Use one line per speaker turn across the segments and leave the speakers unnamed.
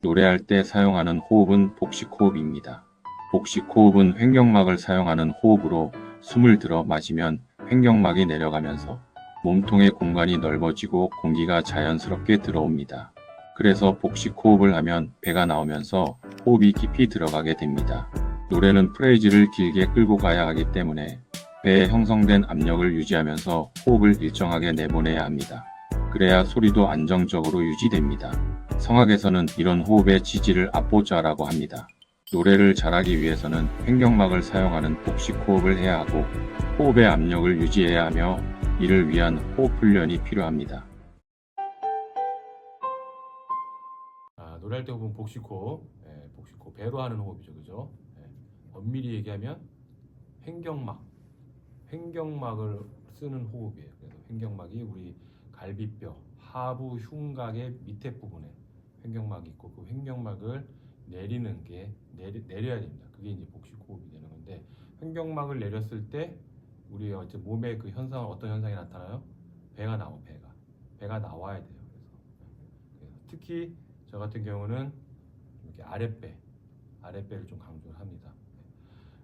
노래할 때 사용하는 호흡은 복식호흡입니다. 복식호흡은 횡격막을 사용하는 호흡으로 숨을 들어 마시면 횡격막이 내려가면서 몸통의 공간이 넓어지고 공기가 자연스럽게 들어옵니다. 그래서 복식호흡을 하면 배가 나오면서 호흡이 깊이 들어가게 됩니다. 노래는 프레이즈를 길게 끌고 가야 하기 때문에 배에 형성된 압력을 유지하면서 호흡을 일정하게 내보내야 합니다. 그래야 소리도 안정적으로 유지됩니다. 성악에서는 이런 호흡의 지지를 앞보자라고 합니다. 노래를 잘하기 위해서는 횡격막을 사용하는 복식호흡을 해야 하고 호흡의 압력을 유지해야 하며 이를 위한 호흡 훈련이 필요합니다.
노래할 때 보면 복식호흡, 복식호흡 배로 하는 호흡이죠, 그죠? 엄밀히 얘기하면 횡격막을 쓰는 호흡이에요. 그래서 횡격막이 우리 갈비뼈 하부 흉곽의 밑에 부분에 횡격막이 있고 그 횡격막을 내리는 게 내려야 됩니다. 그게 이제 복식호흡이 되는 건데 횡격막을 내렸을 때 우리 몸의 그 현상은 어떤 현상이 나타나요? 배가 나와야 돼요. 그래서 특히 저 같은 경우는 이렇게 아랫배를 좀 강조를 합니다.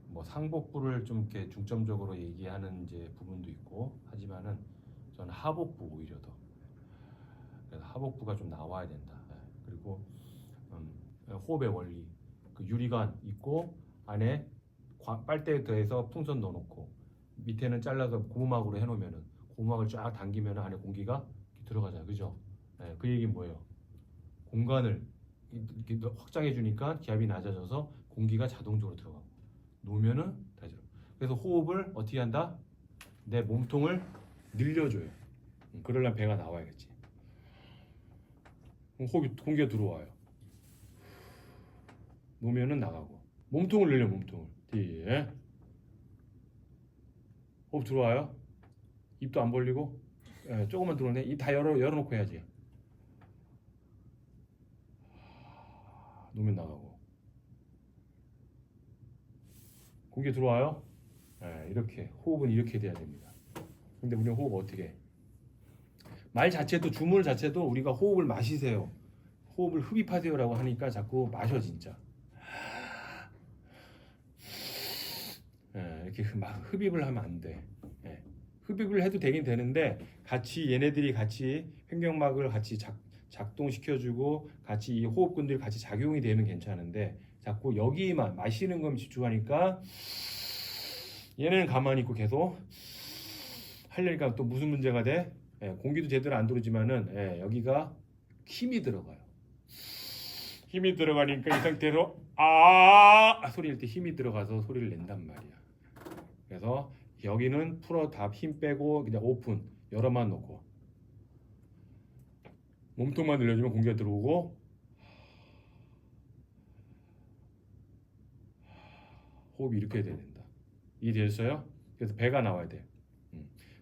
뭐 상복부를 좀 이렇게 중점적으로 얘기하는 이제 부분도 있고 하지만은 저는 하복부 오히려 더 그래서 하복부가 좀 나와야 된다. 그리고 호흡의 원리 그 유리관 있고 안에 빨대에 더해서 풍선 넣어놓고 밑에는 잘라서 고무막으로 해놓으면은 고무막을 쫙 당기면 안에 공기가 들어가잖아요, 그죠? 그 얘기는 뭐예요? 공간을 이렇게 확장해 주니까 기압이 낮아져서 공기가 자동적으로 들어가고 놓으면은 다시 그래서 호흡을 어떻게 한다? 내 몸통을 늘려줘요. 그러려면 배가 나와야겠지. 그럼 공기가 들어와요. 놓으면은 나가고 몸통을 늘려 몸통을 뒤에 호흡 들어와요. 입도 안 벌리고 조금만 들어오네. 입 다 열어놓고 해야지. 놓으면 나가고 공기 들어와요. 이렇게 호흡은 이렇게 돼야 됩니다. 근데 우리는 호흡 어떻게 해? 말 자체도 주문 자체도 우리가 호흡을 마시세요. 호흡을 흡입하세요라고 하니까 자꾸 마셔 진짜. 이렇게 막 흡입을 하면 안 돼. 흡입을 해도 되긴 되는데 얘네들이 같이 횡격막을 같이 작동시켜주고 같이 이 호흡근들이 같이 작용이 되면 괜찮은데 자꾸 여기만 마시는 건 집중하니까 얘는 가만히 있고 계속 하려니까 또 무슨 문제가 돼? 공기도 제대로 안 들어오지만은 여기가 힘이 들어가요. 힘이 들어가니까 이 상태로 소리 낼 때 힘이 들어가서 소리를 낸단 말이야. 그래서 여기는 풀어 다 힘 빼고 그냥 오픈 열어만 놓고 몸통만 늘려주면 공기가 들어오고 호흡이 이렇게 돼야 된다. 이해되셨어요? 그래서 배가 나와야 돼.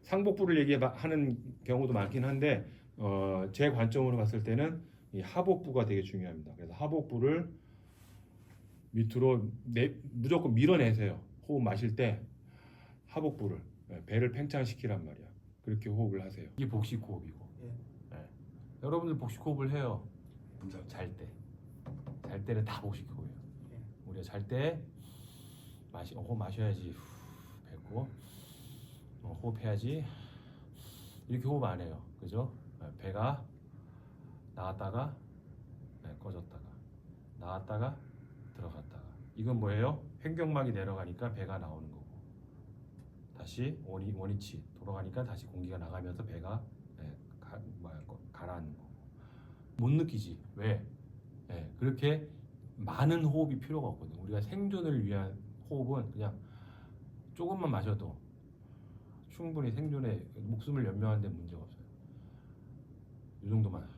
상복부를 얘기하는 경우도 많긴 한데 제 관점으로 봤을 때는 이 하복부가 되게 중요합니다. 그래서 하복부를 밑으로 무조건 밀어내세요. 호흡 마실 때 하복부를 배를 팽창시키란 말이야. 그렇게 호흡을 하세요. 이게 복식호흡이고. 여러분들 복식호흡을 해요. 잘 때는 다 복식호흡이에요. 우리가 잘 때 호흡 마셔야지. 뱉고 호흡해야지. 이렇게 호흡 안 해요. 그죠? 배가 나왔다가 꺼졌다가 나왔다가 들어갔다가 이건 뭐예요? 횡격막이 내려가니까 배가 나오는 거고 다시 원위치 돌아가니까 다시 공기가 나가면서 배가 가라앉는 거고 못 느끼지? 왜? 그렇게 많은 호흡이 필요가 없거든. 우리가 생존을 위한 호흡은 그냥 조금만 마셔도 충분히 생존에 목숨을 연명하는 데 문제가 없어요. 이 정도만.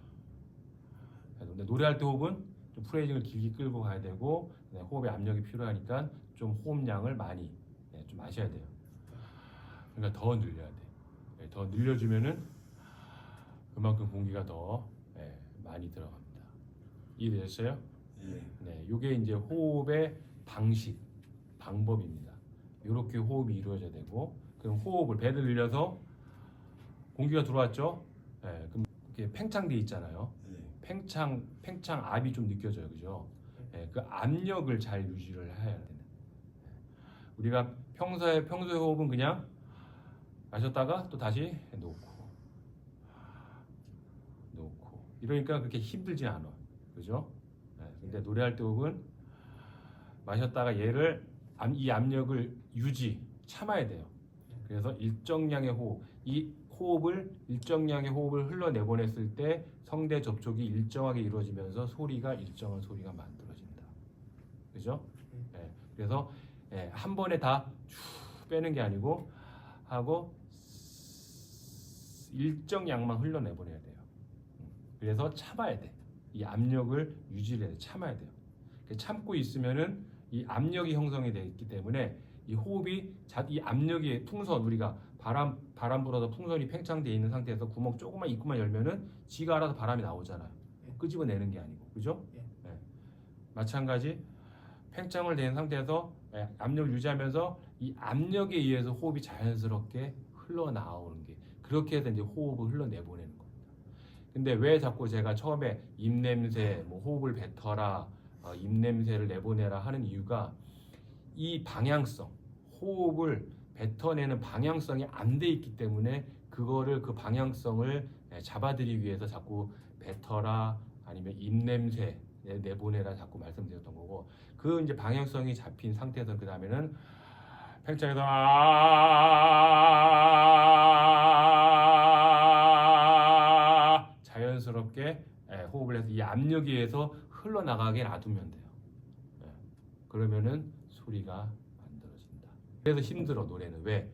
근데 노래할 때 호흡은 좀 프레이징을 길게 끌고 가야 되고 호흡의 압력이 필요하니까 좀 호흡량을 많이 좀 마셔야 돼요. 그러니까 더 늘려야 돼. 더 늘려주면은 그만큼 공기가 더 많이 들어갑니다. 이해되셨어요? 네, 이게 이제 호흡의 방법입니다. 이렇게 호흡이 이루어져야 되고 그럼 호흡을 배를 늘려서 공기가 들어왔죠? 그럼 이렇게 팽창돼 있잖아요. 팽창 압이 좀 느껴져요, 그죠? 예, 그 압력을 잘 유지를 해야 되는. 우리가 평소에 호흡은 그냥 마셨다가 또 다시 놓고 이러니까 그렇게 힘들지 않아, 그죠? 예, 근데 노래할 때 호흡은 마셨다가 이 압력을 참아야 돼요. 그래서 일정량의 호흡을 흘러내보냈을 때 성대 접촉이 일정하게 이루어지면서 일정한 소리가 만들어진다. 그죠? 예, 그래서 한 번에 다 빼는 게 아니고 하고 일정량만 흘러내보내야 돼요. 그래서 참아야 돼. 이 압력을 유지를 해야 돼. 참아야 돼요. 참고 있으면은 이 압력이 형성이 되어 있기 때문에 이 호흡이 이 압력이 우리가 바람 불어서 풍선이 팽창되어 있는 상태에서 구멍 조금만 입구만 열면은 지가 알아서 바람이 나오잖아요. 끄집어내는 게 아니고, 그죠? 네. 마찬가지 팽창을 된 상태에서 압력을 유지하면서 이 압력에 의해서 호흡이 자연스럽게 흘러나오는 게, 그렇게 해서 이제 호흡을 흘러내보내는 겁니다. 근데 왜 자꾸 제가 처음에 입냄새, 호흡을 뱉어라, 입냄새를 내보내라 하는 이유가 이 방향성, 호흡을 뱉어내는 방향성이 안 돼 있기 때문에 그 방향성을 잡아들이기 위해서 자꾸 뱉어라 아니면 입냄새 내보내라 자꾸 말씀드렸던 거고, 그 이제 방향성이 잡힌 상태에서 그 다음에는 팽창해서 자연스럽게 호흡을 해서 이 압력에 의해서 흘러나가게 놔두면 돼요. 그러면은 소리가 만들어진다. 그래서 힘들어, 노래는. 왜?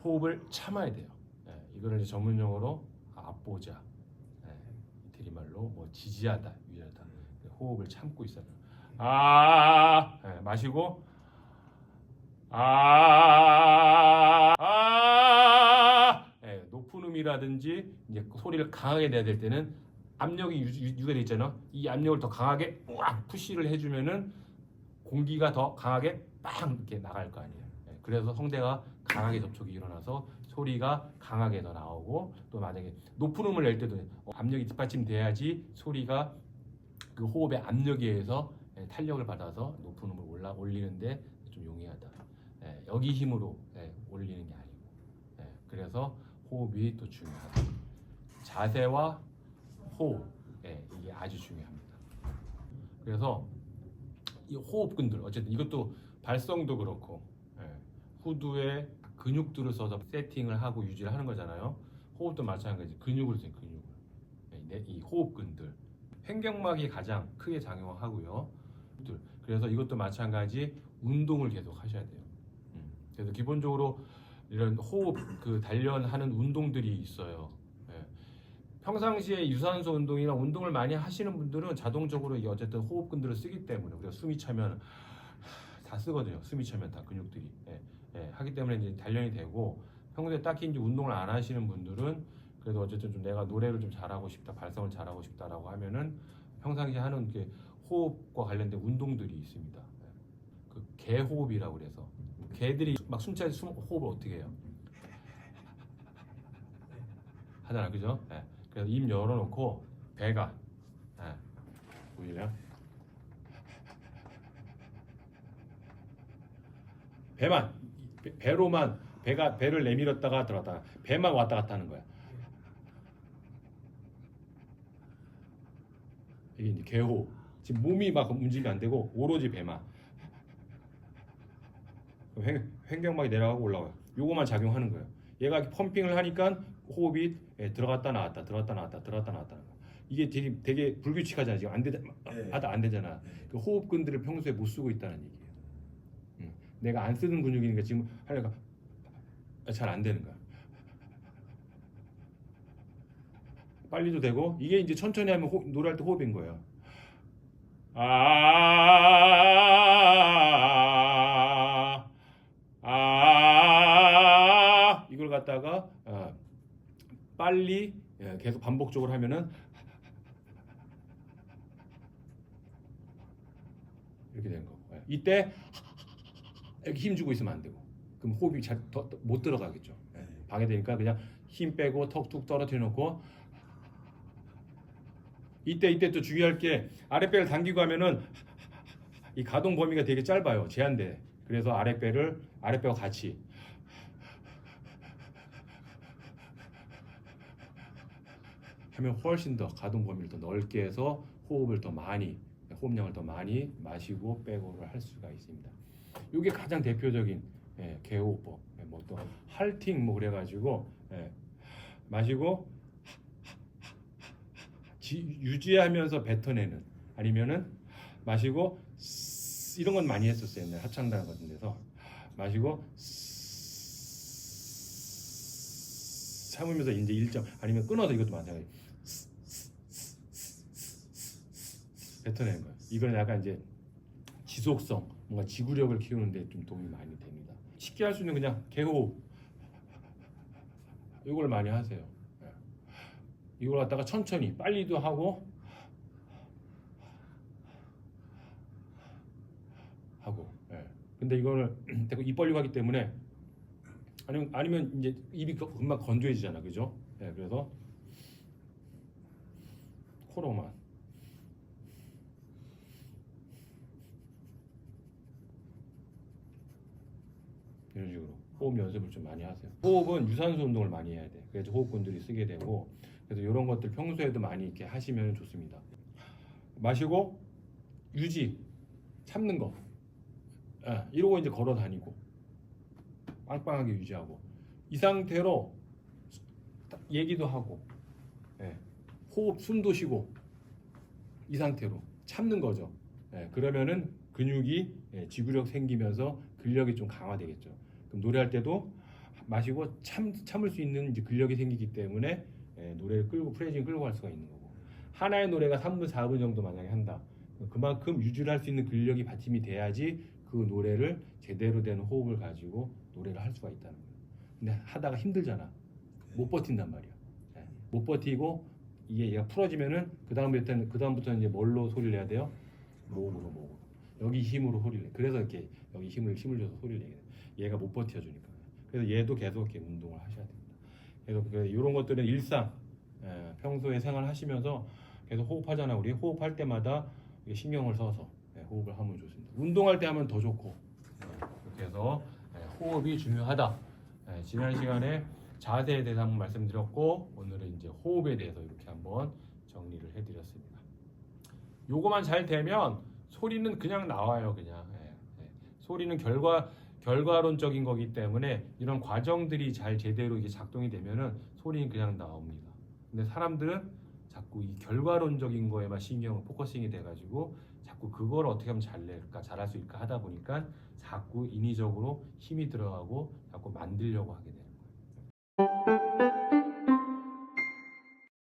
호흡을 참아야 돼요. 이거를 이제 전문용어로 압보자, 이태리말로 지지하다, 유지하다. 호흡을 참고 있어야 돼요. 마시고 높은 음이라든지 이제 소리를 강하게 내야 될 때는 압력이 유지돼 있잖아. 이 압력을 더 강하게 푸시를 해주면은 공기가 더 강하게 빵 이렇게 나갈 거 아니에요. 그래서 성대가 강하게 접촉이 일어나서 소리가 강하게 더 나오고, 또 만약에 높은 음을 낼 때도 압력이 뒷받침돼야지 소리가 그 호흡의 압력에 의해서 탄력을 받아서 높은 음을 올리는데 좀 용이하다. 여기 힘으로 올리는 게 아니고. 그래서 호흡이 또 중요하다. 자세와 호흡, 이게 아주 중요합니다. 그래서 이 호흡근들, 어쨌든 이것도 발성도 그렇고 후두에 근육들을 써서 세팅을 하고 유지를 하는 거잖아요. 호흡도 마찬가지, 근육을 써요. 이 호흡근들, 횡격막이 가장 크게 작용하고요. 그래서 이것도 마찬가지 운동을 계속 하셔야 돼요. 그래서 기본적으로 이런 호흡 단련하는 운동들이 있어요. 평상시에 유산소 운동이나 운동을 많이 하시는 분들은 자동적으로 이게 어쨌든 호흡근들을 쓰기 때문에, 우리가 숨이 차면 다 쓰거든요. 숨이 차면 다 근육들이 하기 때문에 이제 단련이 되고, 평소에 딱히 이제 운동을 안 하시는 분들은 그래도 어쨌든 좀 내가 노래를 좀 잘하고 싶다, 발성을 잘하고 싶다라고 하면은 평상시에 하는 게 호흡과 관련된 운동들이 있습니다. 그 개호흡이라고 그래서 개들이 막 숨차게 호흡을 어떻게 해요? 하잖아, 그죠? 그래서 입 열어놓고 배가 보이냐? 배로만 배를 내밀었다가 들어갔다가 배만 왔다 갔다 하는 거야. 이게 이제 개호흡. 지금 몸이 막 움직이면 안 되고 오로지 배만. 횡격막이 내려가고 올라와요. 요거만 작용하는 거예요. 얘가 이렇게 펌핑을 하니까 호흡이 들어갔다 나왔다, 들어갔다 나왔다, 들어갔다 나왔다. 이게 되게 불규칙하잖아. 지금 안 되잖아. 그 호흡근들을 평소에 못 쓰고 있다는 얘기예요. 내가 안 쓰는 근육이니까 지금 하려니까 잘 안 되는 거야. 빨리도 되고, 이게 이제 천천히 하면 노래할 때 호흡인 거예요. 이걸 갖다가 빨리 계속 반복적으로 하면은 이렇게 되는 거고, 이때 이렇게 힘 주고 있으면 안 되고, 그럼 호흡이 잘 못 들어가겠죠. 방해되니까 그냥 힘 빼고 턱 툭 떨어뜨려 놓고, 이때 또 주의할 게 아랫배를 당기고 하면은 이 가동 범위가 되게 짧아요. 제한돼. 그래서 아랫배와 같이 하면 훨씬 더 가동 범위를 더 넓게 해서 호흡량을 더 많이 마시고 빼고를 할 수가 있습니다. 이게 가장 대표적인 개호흡법. 뭐 또 할팅 뭐 그래가지고 마시고 유지하면서 뱉어내는, 아니면은 마시고 이런 건 많이 했었어요. 옛날 합창단 같은 데서 마시고 참으면서 이제 1점, 아니면 끊어서 이것도 마찬가지 뱉어내는 거예요. 이건 약간 이제 지속성, 뭔가 지구력을 키우는데 좀 도움이 많이 됩니다. 쉽게 할 수 있는 그냥 개호흡, 이걸 많이 하세요. 이걸 갖다가 천천히 빨리도 하고 근데 이거를 자꾸 입 벌리고 하기 때문에, 아니면 이제 입이 금방 건조해지잖아, 그죠? 그래서 코로만 이런 식으로 호흡 연습을 좀 많이 하세요. 호흡은 유산소 운동을 많이 해야 돼. 그래서 호흡꾼들이 쓰게 되고, 그래서 이런 것들 평소에도 많이 이렇게 하시면 좋습니다. 마시고 유지, 참는 거, 이러고 이제 걸어 다니고 빵빵하게 유지하고, 이 상태로 얘기도 하고, 호흡 숨도 쉬고, 이 상태로 참는 거죠. 그러면은 근육이 지구력 생기면서 근력이 좀 강화되겠죠. 그럼 노래할 때도 마시고 참을 수 있는 이제 근력이 생기기 때문에 노래를 끌고 프레징 끌고 갈 수가 있는 거고, 하나의 노래가 3분 4분 정도 만약에 한다, 그만큼 유지를 할 수 있는 근력이 받침이 돼야지 그 노래를 제대로 된 호흡을 가지고 노래를 할 수가 있다는 거예요. 근데 하다가 힘들잖아, 못 버틴단 말이야. 못 버티고 이게 얘가 풀어지면은 그다음부터는 이제 뭘로 소리를 내야 돼요? 목으로 여기 힘으로 소리를 내. 그래서 이렇게 여기 힘을 줘서 소리를 내게 돼. 얘가 못 버텨주니까. 그래서 얘도 계속 이렇게 운동을 하셔야 됩니다. 그래서 이런 것들은 일상 평소에 생활하시면서 계속 호흡하잖아. 우리 호흡할 때마다 신경을 써서 호흡을 하면 좋습니다. 운동할 때 하면 더 좋고, 이렇게 해서 호흡이 중요하다. 지난 시간에 자세에 대해서 한번 말씀드렸고, 오늘은 이제 호흡에 대해서 이렇게 한번 정리를 해드렸습니다. 요거만 잘 되면 소리는 그냥 나와요. 그냥 소리는 결과론적인 거기 때문에 이런 과정들이 잘 제대로 이게 작동이 되면은 소리는 그냥 나옵니다. 근데 사람들은 자꾸 이 결과론적인 거에만 신경을 포커싱이 돼가지고 자꾸 그걸 어떻게 하면 잘 낼까, 잘할 수 있을까 하다 보니까 자꾸 인위적으로 힘이 들어가고 자꾸 만들려고 하게 돼요.